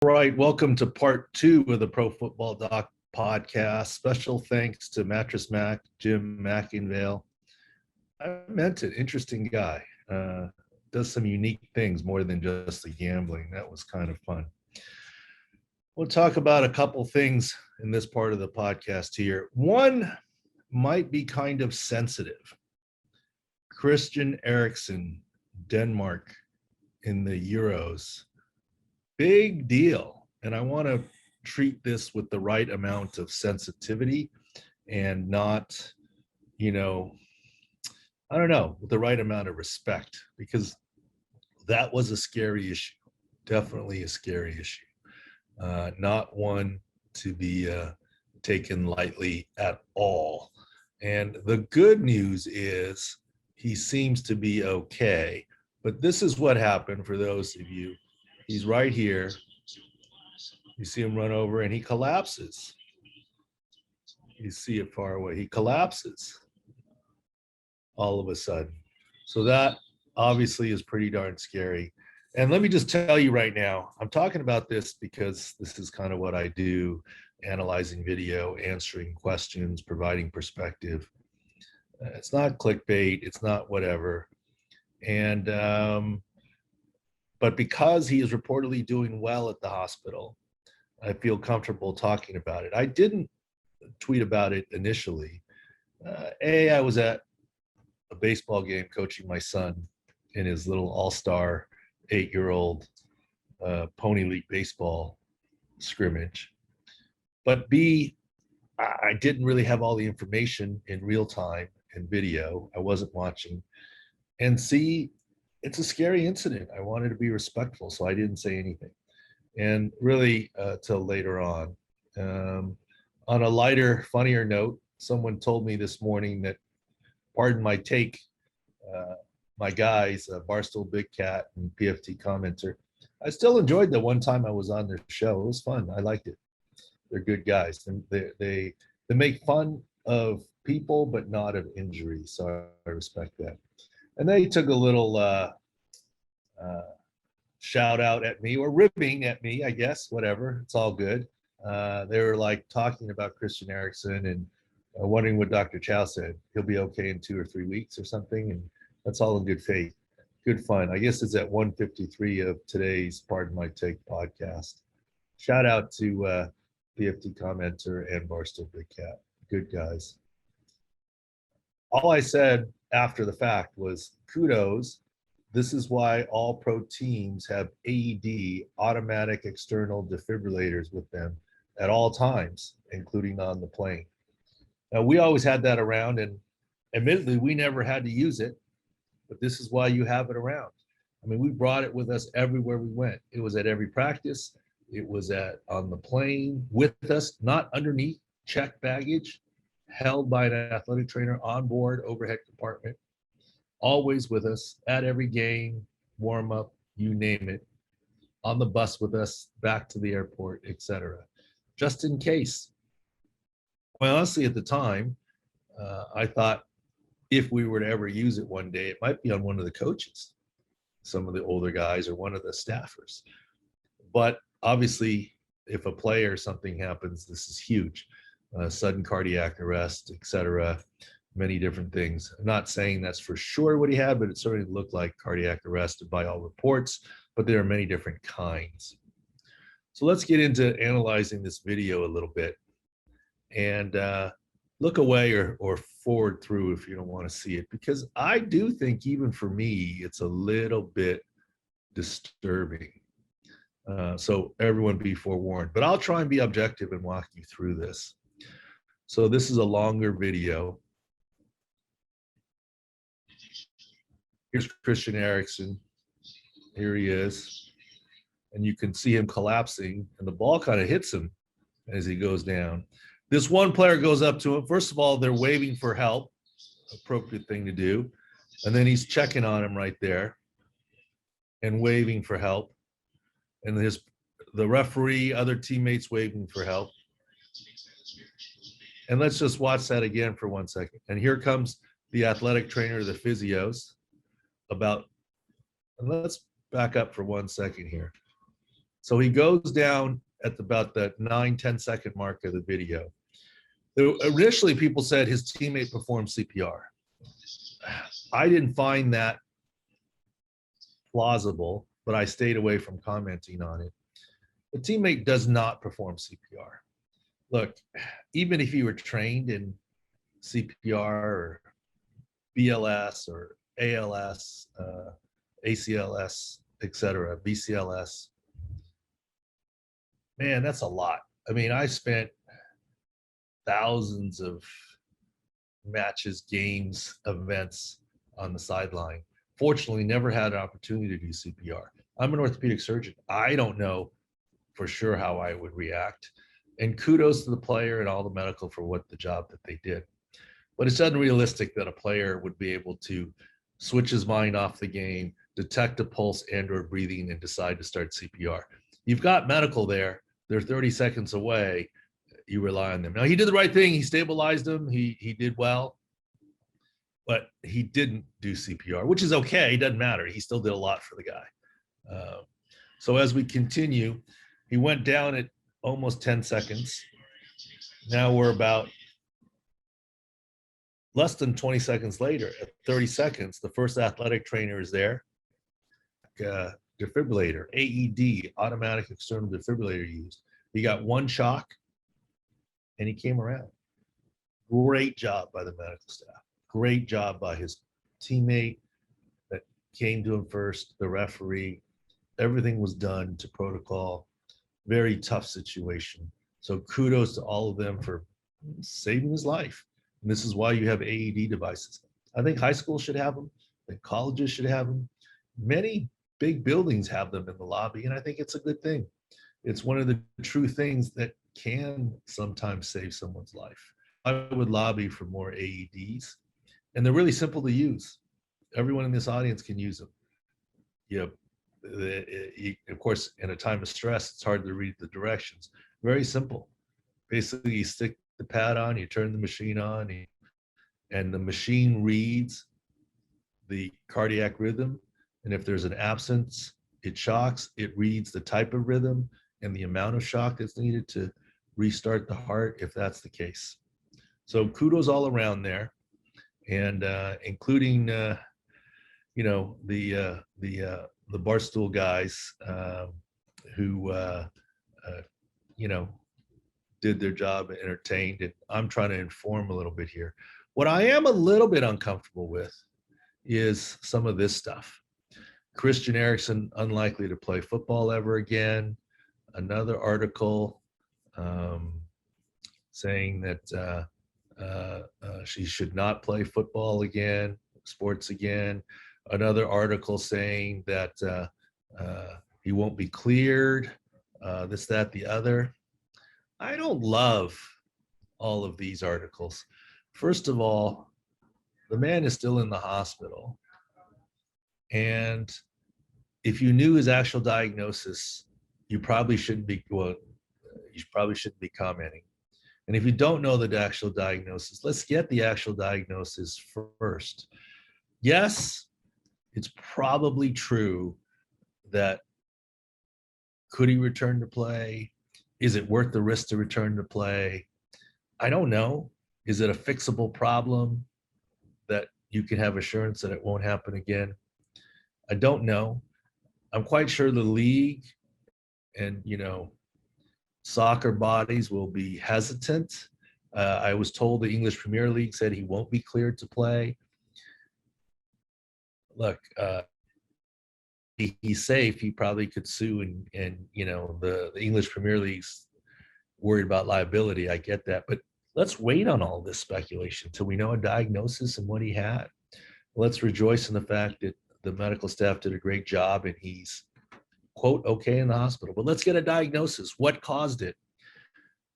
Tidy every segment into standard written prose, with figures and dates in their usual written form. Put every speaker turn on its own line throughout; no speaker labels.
Right, welcome to part two of the Pro Football Doc podcast. Special thanks to Mattress Mac, Jim McIngvale. I meant it, interesting guy. Does some unique things more than just the gambling. That was kind of fun. We'll talk about a couple things in this part of the podcast here. One might be kind of sensitive. Christian Ericksen, Denmark in the Euros. Big deal. And I want to treat this with the right amount of sensitivity and not, with the right amount of respect, because that was a scary issue. Definitely a scary issue. Not one to be taken lightly at all. And the good news is he seems to be okay. But this is what happened for those of you. He's right here. You see him run over and he collapses. You see it far away. He collapses all of a sudden. So that obviously is pretty darn scary. And let me just tell you right now, I'm talking about this because this is kind of what I do, analyzing video, answering questions, providing perspective. It's not clickbait. It's not whatever. And but because he is reportedly doing well at the hospital, I feel comfortable talking about it. I didn't tweet about it initially. I was at a baseball game coaching my son in his little all-star 8-year-old Pony League baseball scrimmage. But B, I didn't really have all the information in real time and video. I wasn't watching. And C, it's a scary incident. I wanted to be respectful, so I didn't say anything. And really, till later on. On a lighter, funnier note, someone told me this morning that, pardon my take, my guys, Barstool Big Cat and PFT commenter, I still enjoyed the one time I was on their show. It was fun. I liked it. They're good guys. And they make fun of people, but not of injury. So I respect that. And they took a little shout out at me, or ribbing at me, I guess, whatever. It's all good. They were like talking about Christian Ericksen and wondering what Dr. Chow said. He'll be okay in 2 or 3 weeks or something. And that's all in good faith. Good fun. I guess it's at 153 of today's Pardon My Take podcast. Shout out to PFT commenter and Barstool Big Cat. Good guys. All I said after the fact was kudos. This is why all pro teams have AED, automatic external defibrillators, with them at all times, including on the plane. Now, we always had that around, and admittedly, we never had to use it, but this is why you have it around. I mean, we brought it with us everywhere we went. It was at every practice. It was on the plane with us, not underneath, checked baggage, held by an athletic trainer on board, overhead compartment. Always with us at every game, warm up, you name it, on the bus with us, back to the airport, etc. Just in case. Well, honestly, at the time, I thought if we were to ever use it one day, it might be on one of the coaches, some of the older guys, or one of the staffers. But obviously, if a play or something happens, this is huge. Sudden cardiac arrest, etc. Many different things. I'm not saying that's for sure what he had, but it certainly looked like cardiac arrest by all reports, but there are many different kinds. So let's get into analyzing this video a little bit, and look away or forward through if you don't want to see it, because I do think even for me, it's a little bit disturbing. So everyone be forewarned, but I'll try and be objective and walk you through this. So this is a longer video. Here's Christian Ericksen. Here he is. And you can see him collapsing, and the ball kind of hits him as he goes down. This one player goes up to him. First of all, they're waving for help, appropriate thing to do. And then he's checking on him right there and waving for help. And the referee, other teammates waving for help. And let's just watch that again for 1 second. And here comes the athletic trainer, the physios, and let's back up for 1 second here. So he goes down at about the 9-10 second mark of the video. Initially, people said his teammate performed CPR. I didn't find that plausible, but I stayed away from commenting on it. The teammate does not perform CPR. Look, even if you were trained in CPR or BLS or ALS, ACLS, etc., BCLS, man, that's a lot. I mean, I spent thousands of matches, games, events on the sideline. Fortunately, never had an opportunity to do CPR. I'm an orthopedic surgeon. I don't know for sure how I would react. And kudos to the player and all the medical for what the job that they did. But it's unrealistic that a player would be able to switch his mind off the game, detect a pulse and or breathing, and decide to start CPR. You've got medical there. They're 30 seconds away. You rely on them. Now, he did the right thing. He stabilized him. He did well. But he didn't do CPR, which is okay. It doesn't matter. He still did a lot for the guy. So as we continue, he went down at almost 10 seconds. Now we're about less than 20 seconds later. At 30 seconds, the first athletic trainer is there. Defibrillator, AED, automatic external defibrillator used. He got one shock, and he came around. Great job by the medical staff. Great job by his teammate that came to him first, the referee. Everything was done to protocol. Very tough situation. So kudos to all of them for saving his life. And this is why you have AED devices. I think high schools should have them. I think colleges should have them. Many big buildings have them in the lobby, and I think it's a good thing. It's one of the true things that can sometimes save someone's life. I would lobby for more AEDs, and they're really simple to use. Everyone in this audience can use them. Of course, in a time of stress, it's hard to read the directions. Very simple. Basically, you stick the pad on, you turn the machine on, and the machine reads the cardiac rhythm. And if there's an absence, it shocks. It reads the type of rhythm and the amount of shock that's needed to restart the heart, if that's the case. So kudos all around there, and including the Barstool guys who did their job and entertained. And I'm trying to inform a little bit here. What I am a little bit uncomfortable with is some of this stuff. Christian Ericksen unlikely to play football ever again. Another article saying that she should not play football again, sports again. Another article saying that he won't be cleared, this, that, the other. I don't love all of these articles. First of all, the man is still in the hospital. And if you knew his actual diagnosis, you probably shouldn't be commenting. And if you don't know the actual diagnosis, let's get the actual diagnosis first. Yes, it's probably true that could he return to play? Is it worth the risk to return to play? I don't know. Is it a fixable problem that you can have assurance that it won't happen again? I don't know. I'm quite sure the league and, soccer bodies will be hesitant. I was told the English Premier League said he won't be cleared to play. Look, he's safe. He probably could sue, and the English Premier League's worried about liability. I get that, but let's wait on all this speculation until we know a diagnosis and what he had. Let's rejoice in the fact that the medical staff did a great job and he's, quote, okay in the hospital. But let's get a diagnosis. What caused it?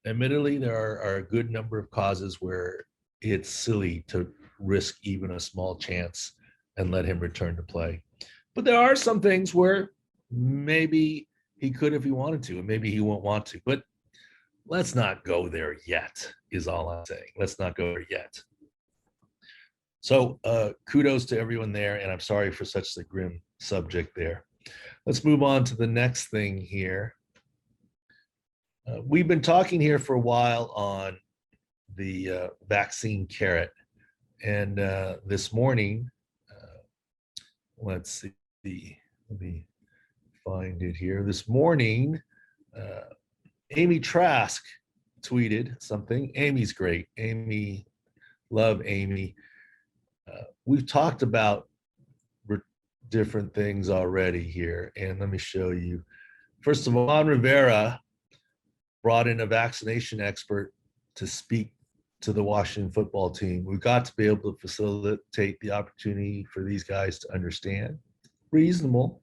Admittedly, there are a good number of causes where it's silly to risk even a small chance and let him return to play. But there are some things where maybe he could if he wanted to, and maybe he won't want to. But let's not go there yet, is all I'm saying. Let's not go there yet. So kudos to everyone there, and I'm sorry for such a grim subject there. Let's move on to the next thing here. We've been talking here for a while on the vaccine carrot. And this morning, let's see, let me find it here. This morning, Amy Trask tweeted something. Amy's great. Amy, love Amy. We've talked about different things already here, and let me show you. First of all, Ron Rivera brought in a vaccination expert to speak to the Washington football team. We've got to be able to facilitate the opportunity for these guys to understand. Reasonable.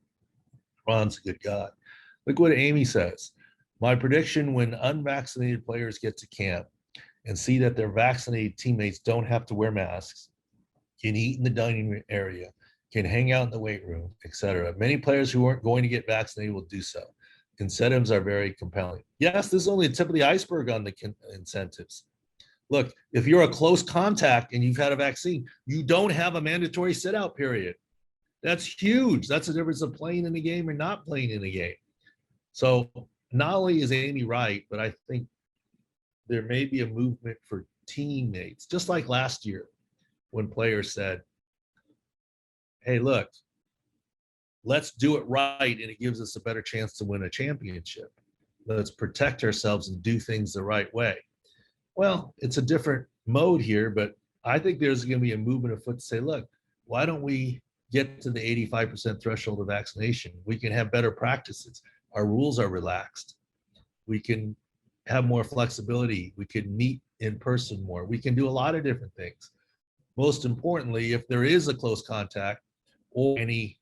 Ron's a good guy. Look what Amy says. My prediction: when unvaccinated players get to camp and see that their vaccinated teammates don't have to wear masks, can eat in the dining room area, can hang out in the weight room, etc. Many players who aren't going to get vaccinated will do so. Incentives are very compelling. Yes, this is only the tip of the iceberg on the incentives. Look, if you're a close contact and you've had a vaccine, you don't have a mandatory sit-out period. That's huge. That's the difference of playing in the game or not playing in the game. So not only is Amy right, but I think there may be a movement for teammates, just like last year when players said, hey, look, let's do it right, and it gives us a better chance to win a championship. Let's protect ourselves and do things the right way. Well, it's a different mode here, but I think there's going to be a movement afoot to say, look, why don't we get to the 85% threshold of vaccination? We can have better practices. Our rules are relaxed. We can have more flexibility. We can meet in person more. We can do a lot of different things. Most importantly, if there is a close contact or any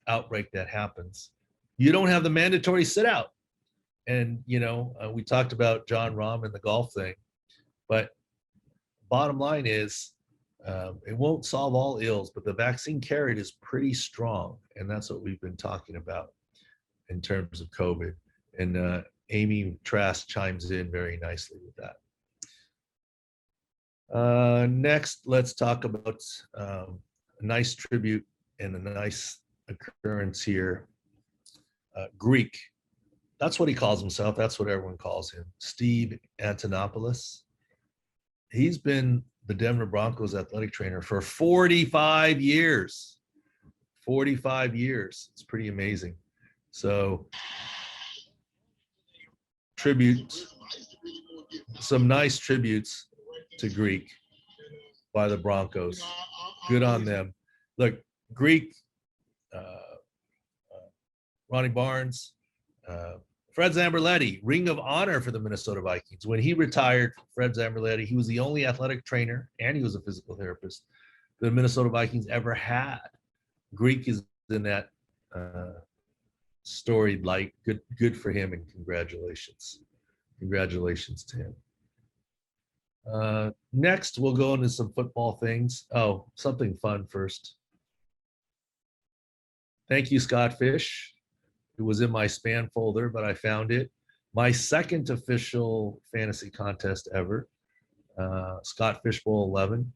outbreak that happens, you don't have the mandatory sit out. And, we talked about John Rahm and the golf thing, but bottom line is it won't solve all ills, but the vaccine carrot is pretty strong. And that's what we've been talking about in terms of COVID. And Amy Trask chimes in very nicely with that. Next, let's talk about a nice tribute and a nice occurrence here. Greek, that's what he calls himself. That's what everyone calls him. Steve Antonopoulos. He's been the Denver Broncos athletic trainer for 45 years. 45 years. It's pretty amazing. So some nice tributes to Greek by the Broncos. Good on them. Look, Greek, Ronnie Barnes, Fred Zamberletti, Ring of Honor for the Minnesota Vikings. When he retired, Fred Zamberletti, he was the only athletic trainer, and he was a physical therapist the Minnesota Vikings ever had. Greek is in that storied light. Good for him, and congratulations. Congratulations to him. Next, we'll go into some football things. Oh, something fun first. Thank you, Scott Fish. It was in my spam folder, but I found it. My second official fantasy contest ever. Scott Fishbowl 11.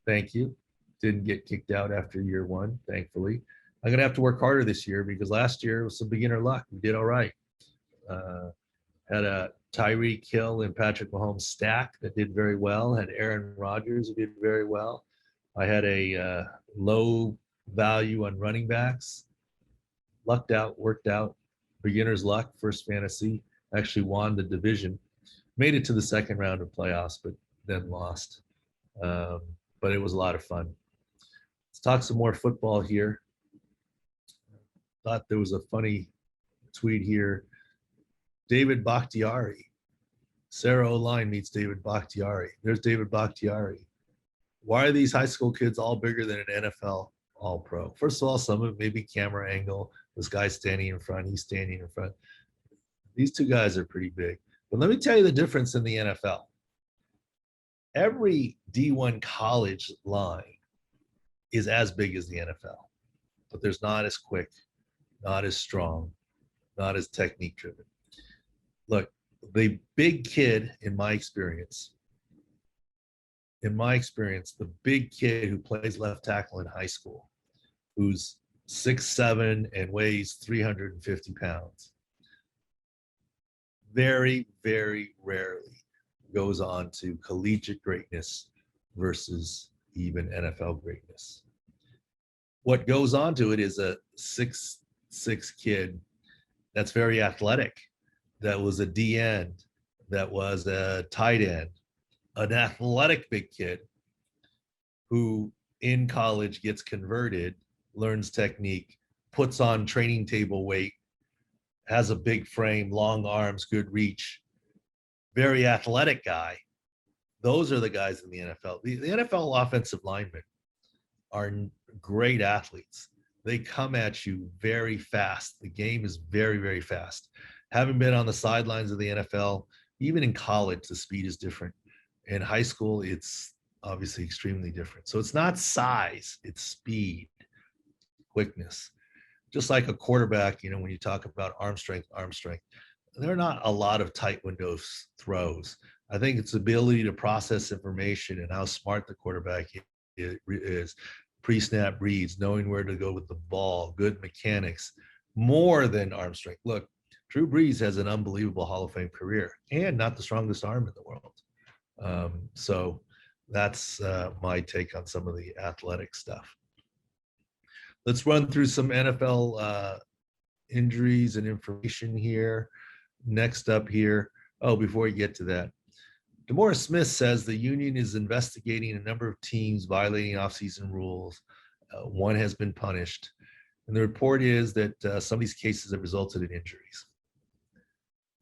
Thank you. Didn't get kicked out after year one, thankfully. I'm going to have to work harder this year because last year was some beginner luck. We did all right. Had a Tyreek Hill and Patrick Mahomes stack that did very well. Had Aaron Rodgers who did very well. I had a low value on running backs. Lucked out, worked out. Beginner's luck, first fantasy. Actually won the division. Made it to the second round of playoffs, but then lost. But it was a lot of fun. Let's talk some more football here. Thought there was a funny tweet here. David Bakhtiari. Sarah O'Line meets David Bakhtiari. There's David Bakhtiari. Why are these high school kids all bigger than an NFL All-Pro? First of all, some of it may be camera angle. This guy's standing in front. He's standing in front. These two guys are pretty big. But let me tell you the difference in the NFL. Every D1 college line is as big as the NFL, but there's not as quick, not as strong, not as technique driven. Look, the big kid, in my experience, the big kid who plays left tackle in high school, who's 6'7", and weighs 350 pounds. Very, very rarely goes on to collegiate greatness versus even NFL greatness. What goes on to it is a 6'6" kid that's very athletic, that was a D end, that was a tight end, an athletic big kid who in college gets converted, learns technique, puts on training table weight, has a big frame, long arms, good reach, very athletic guy. Those are the guys in the NFL. The NFL offensive linemen are great athletes. They come at you very fast. The game is very, very fast. Having been on the sidelines of the NFL, even in college, the speed is different. In high school, it's obviously extremely different. So it's not size, it's speed, quickness. Just like a quarterback, when you talk about arm strength, there are not a lot of tight window throws. I think it's ability to process information and how smart the quarterback is, pre-snap reads, knowing where to go with the ball, good mechanics, more than arm strength. Look, Drew Brees has an unbelievable Hall of Fame career and not the strongest arm in the world. So that's my take on some of the athletic stuff. Let's run through some NFL injuries and information here. Next up here. Oh, before we get to that, DeMaurice Smith says the union is investigating a number of teams violating offseason rules. One has been punished. And the report is that some of these cases have resulted in injuries.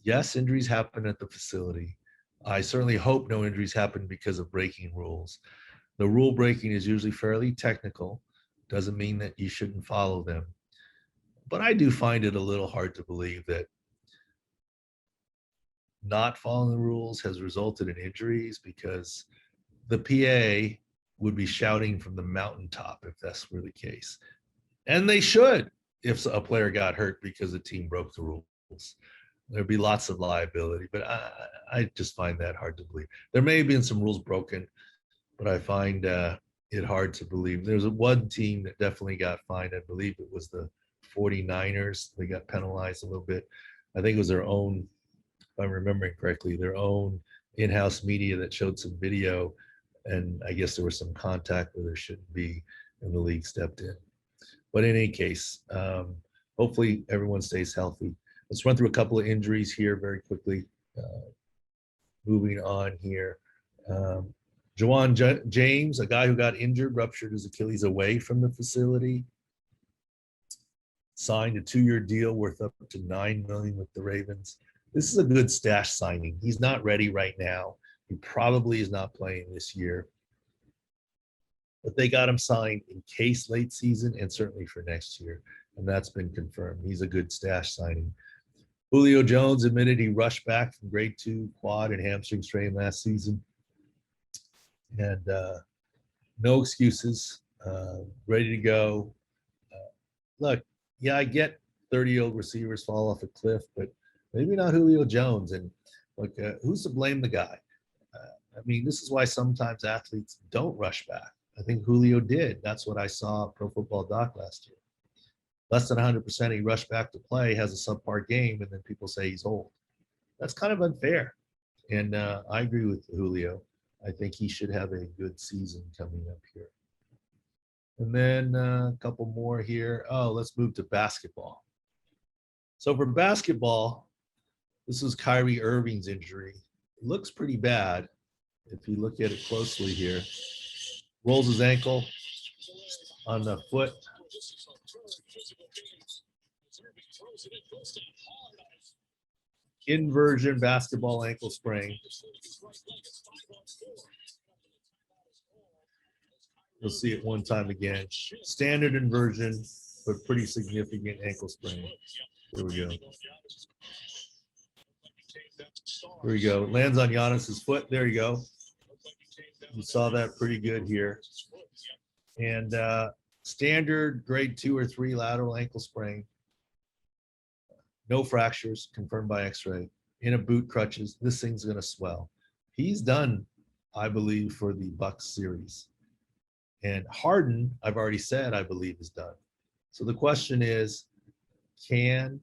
Yes, injuries happen at the facility. I certainly hope no injuries happen because of breaking rules. The rule breaking is usually fairly technical. Doesn't mean that you shouldn't follow them. But I do find it a little hard to believe that not following the rules has resulted in injuries, because the PA would be shouting from the mountaintop if that's were the case. And they should, if a player got hurt because the team broke the rules. There'd be lots of liability, but I just find that hard to believe. There may have been some rules broken, but I find it hard to believe. There's one team that definitely got fined. I believe it was the 49ers. They got penalized a little bit. I think it was their own, if I'm remembering correctly, their own in-house media that showed some video, and I guess there was some contact where there shouldn't be, and the league stepped in. But in any case, hopefully everyone stays healthy. Let's run through a couple of injuries here very quickly. Moving on here. Jawan James, a guy who got injured, ruptured his Achilles away from the facility, signed a 2-year deal worth up to $9 million with the Ravens. This is a good stash signing. He's not ready right now. He probably is not playing this year. But they got him signed in case late season and certainly for next year. And that's been confirmed. He's a good stash signing. Julio Jones admitted he rushed back from grade 2 quad and hamstring strain last season. And no excuses, ready to go. Look, yeah, I get 30-year-old receivers fall off a cliff, but maybe not Julio Jones. And look, who's to blame the guy? I mean, this is why sometimes athletes don't rush back. I think Julio did. That's what I saw at Pro Football Doc last year. Less than 100% he rushed back to play, has a subpar game, and then people say he's old. That's kind of unfair. And I agree with Julio. I think he should have a good season coming up here. And then a couple more here. Oh, let's move to basketball. So for basketball, this is Kyrie Erving's injury. It looks pretty bad if you look at it closely here. Rolls his ankle on the foot. Inversion basketball ankle sprain. You'll see it one time again. Standard inversion, but pretty significant ankle sprain. Here we go. Here we go. It lands on Giannis's foot. There you go. You saw that pretty good here. And standard grade 2 or 3 lateral ankle sprain. No fractures, confirmed by x-ray. In a boot, crutches. This thing's going to swell. He's done, I believe, for the Bucks series. And Harden, I've already said, I believe, is done. So the question is, can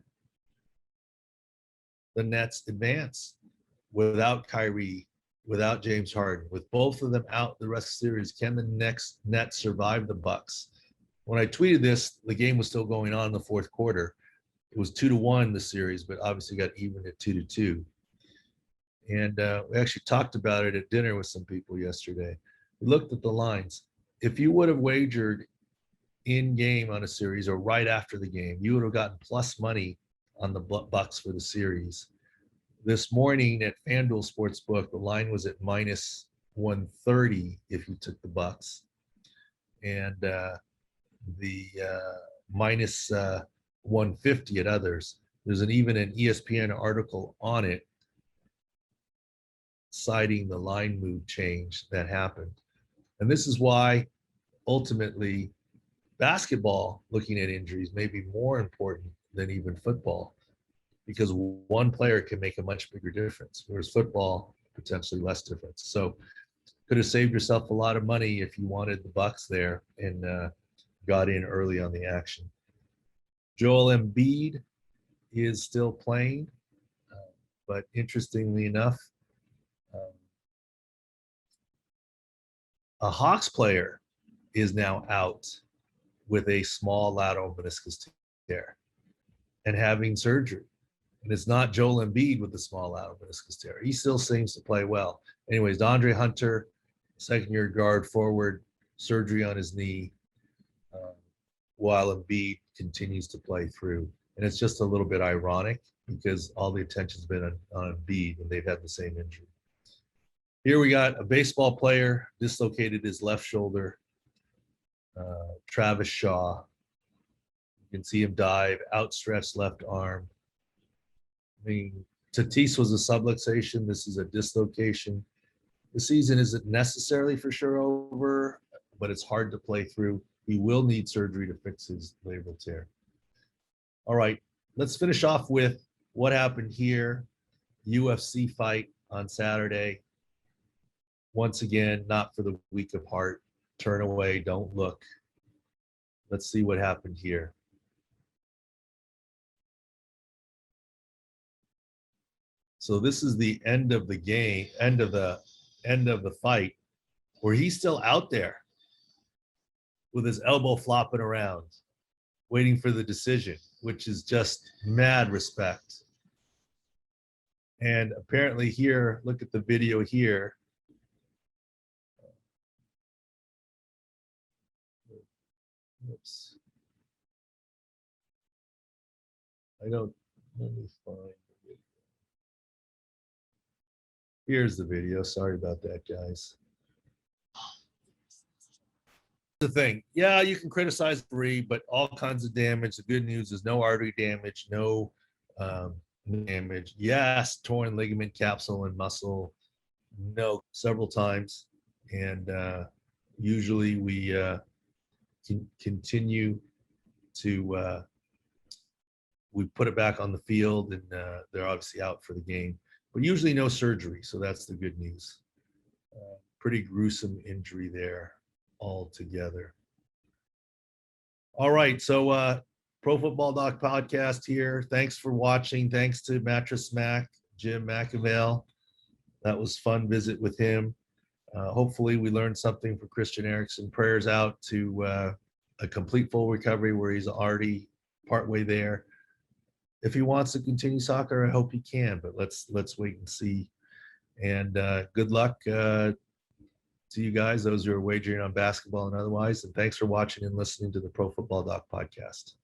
the Nets advance without Kyrie, without James Harden, with both of them out the rest of the series? Can the next Nets survive the Bucks? When I tweeted this, the game was still going on in the fourth quarter. It was 2-1 the series, but obviously got even at 2-2. And we actually talked about it at dinner with some people yesterday. We looked at the lines. If you would have wagered in game on a series or right after the game, you would have gotten plus money on the Bucks for the series. This morning at FanDuel Sportsbook, the line was at minus 130 if you took the Bucks, and the minus 150 at others. There's even an ESPN article on it citing the line move change that happened. And this is why ultimately basketball, looking at injuries, may be more important than even football, because one player can make a much bigger difference, whereas football, potentially less difference. So could have saved yourself a lot of money if you wanted the Bucks there and got in early on the action. Joel Embiid is still playing, but interestingly enough, a Hawks player is now out with a small lateral meniscus tear and having surgery. And it's not Joel Embiid with the small lateral meniscus tear. He still seems to play well. Anyways, DeAndre Hunter, second-year guard forward, surgery on his knee, while Embiid continues to play through. And it's just a little bit ironic because all the attention's been on Embiid, and they've had the same injury. Here we got a baseball player dislocated his left shoulder, Travis Shaw. You can see him dive, outstretched left arm. I mean, Tatis was a subluxation. This is a dislocation. The season isn't necessarily for sure over, but it's hard to play through. He will need surgery to fix his labral tear. All right, let's finish off with what happened here. UFC fight on Saturday. Once again, not for the weak of heart. Turn away, don't look. Let's see what happened here. So this is the end of the game, end of the fight, where he's still out there with his elbow flopping around, waiting for the decision, which is just mad respect. And apparently here, look at the video here. Oops. Let me find the video. Here's the video. Sorry about that, guys. The thing, yeah, you can criticize free, but all kinds of damage. The good news is no artery damage, no damage. Yes, torn ligament, capsule, and muscle. No, several times, and usually we continue to we put it back on the field, and they're obviously out for the game. But usually no surgery, so that's the good news. Pretty gruesome injury there altogether. All right, so Pro Football Doc podcast here. Thanks for watching. Thanks to Mattress Mac, Jim McAvale. That was fun visit with him. Hopefully we learned something for Christian Ericksen. Prayers out to a complete full recovery where he's already partway there. If he wants to continue soccer, I hope he can, but let's wait and see. And good luck to you guys, those who are wagering on basketball and otherwise. And thanks for watching and listening to the Pro Football Doc podcast.